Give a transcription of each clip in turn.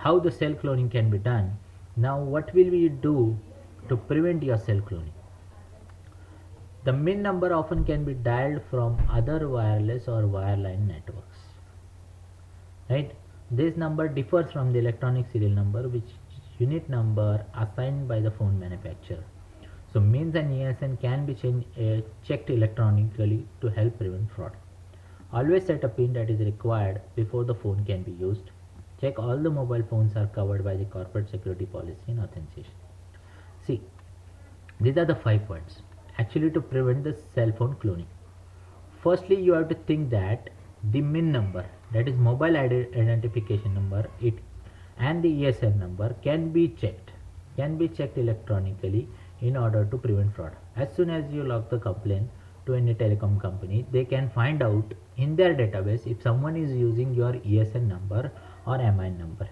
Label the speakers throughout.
Speaker 1: how the cell cloning can be done. Now what will we do to prevent your cell cloning? The MIN number often can be dialed from other wireless or wireline networks. Right? This number differs from the electronic serial number, which is unit number assigned by the phone manufacturer. So MINs and ESN can be checked electronically to help prevent fraud. Always set a PIN that is required before the phone can be used. Check all the mobile phones are covered by the corporate security policy and authentication. See, these are the 5 points actually to prevent the cell phone cloning. Firstly, you have to think that the MIN number, that is mobile identification number, it and the ESN number can be checked electronically in order to prevent fraud. As soon as you log the complaint to any telecom company, they can find out in their database if someone is using your ESN number or MIN number.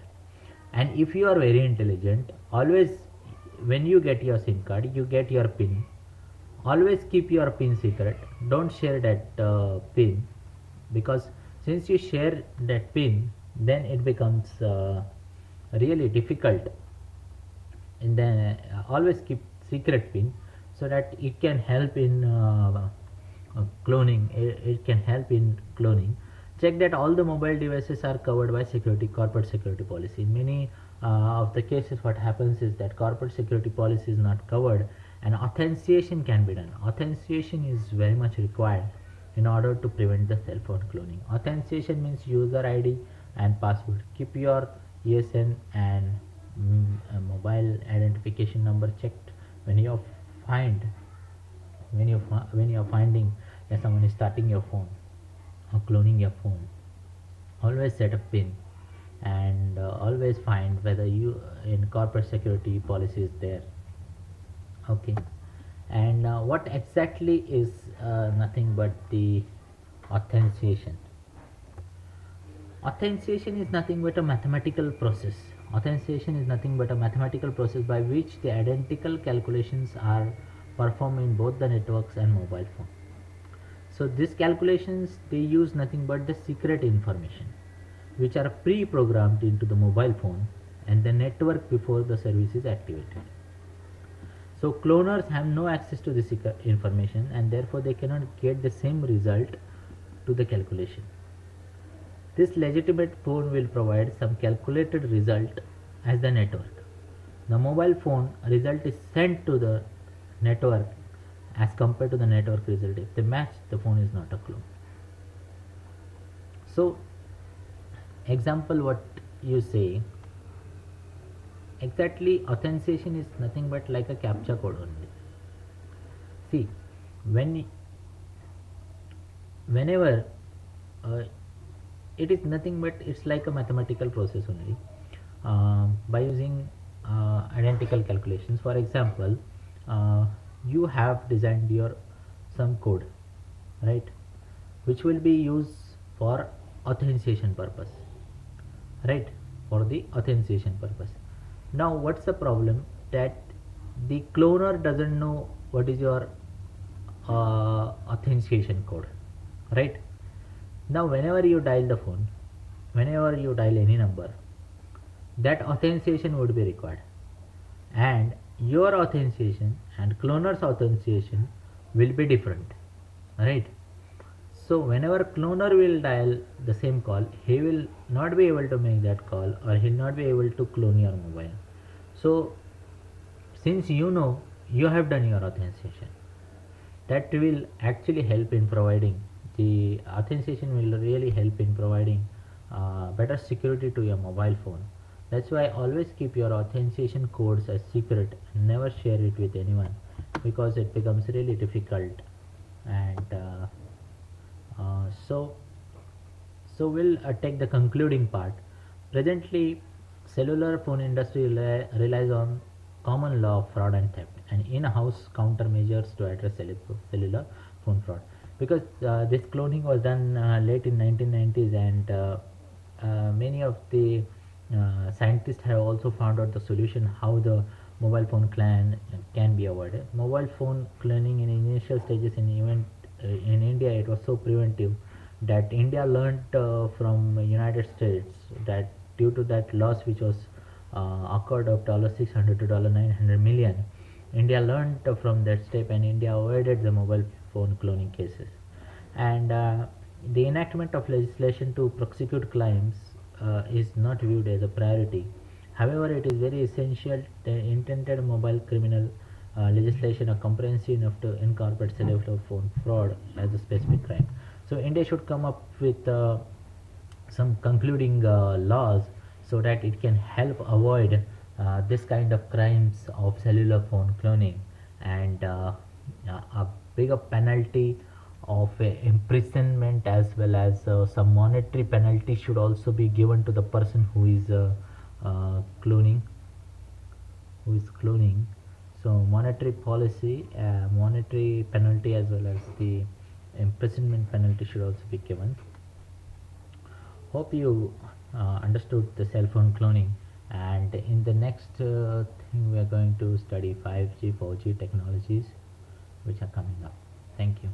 Speaker 1: And if you are very intelligent, always when you get your SIM card, you get your PIN. Always keep your PIN secret. Don't share that PIN, because since you share that PIN, then it becomes really difficult. And then always keep secret PIN so that it can help in cloning. It can help in cloning. Check that all the mobile devices are covered by corporate security policy. In many of the cases, what happens is that corporate security policy is not covered, and authentication can be done. Authentication is very much required in order to prevent the cell phone cloning. Authentication means user ID and password. Keep your ESN and mobile identification number checked when you find when you are finding that someone is starting your phone or cloning your phone. Always set a PIN, and always find whether you in corporate security policy is there. Okay. And what exactly is nothing but the authentication? Authentication is nothing but a mathematical process. Authentication is nothing but a mathematical process by which the identical calculations are performed in both the networks and mobile phone. So these calculations, they use nothing but the secret information which are pre-programmed into the mobile phone and the network before the service is activated. So cloners have no access to this information, and therefore they cannot get the same result to the calculation. This legitimate phone will provide some calculated result as the network. The mobile phone result is sent to the network as compared to the network result. If they match, the phone is not a clone. So example, what you say exactly, authentication is nothing but like a captcha code only. See, whenever it is nothing but it's like a mathematical process only, by using identical calculations. For example, you have designed your some code, right, which will be used for authentication purpose, right, for the authentication purpose. Now what's the problem? That the cloner doesn't know what is your authentication code, right? Now whenever you dial the phone, whenever you dial any number, that authentication would be required, and your authentication and cloner's authentication will be different, right? So whenever cloner will dial the same call, he will not be able to make that call, or he'll not be able to clone your mobile. So since you know you have done your authentication, that will actually help in providing the authentication will really help in providing better security to your mobile phone. That's why always keep your authentication codes as secret, never share it with anyone, because it becomes really difficult. And so we'll take the concluding part. Presently, cellular phone industry relies on common law of fraud and theft and in-house countermeasures to address cellular phone fraud. Because this cloning was done late in 1990s, and many of the scientists have also found out the solution how the mobile phone clan can be avoided. Mobile phone cloning in initial stages in India, it was so preventive that India learned from United States that due to that loss which was occurred of $600 to $900 million, India learned from that step and India avoided the mobile phone cloning cases. And the enactment of legislation to prosecute claims is not viewed as a priority. However, it is very essential the intended mobile criminal legislation are comprehensive enough to incorporate cellular phone fraud as a specific crime. So India should come up with some concluding laws so that it can help avoid this kind of crimes of cellular phone cloning, and a bigger penalty of imprisonment as well as some monetary penalty should also be given to the person cloning who is cloning. So monetary policy, monetary penalty as well as the imprisonment penalty should also be given. Hope you understood the cell phone cloning, and in the next thing we are going to study 5G 4G technologies which are coming up. Thank you.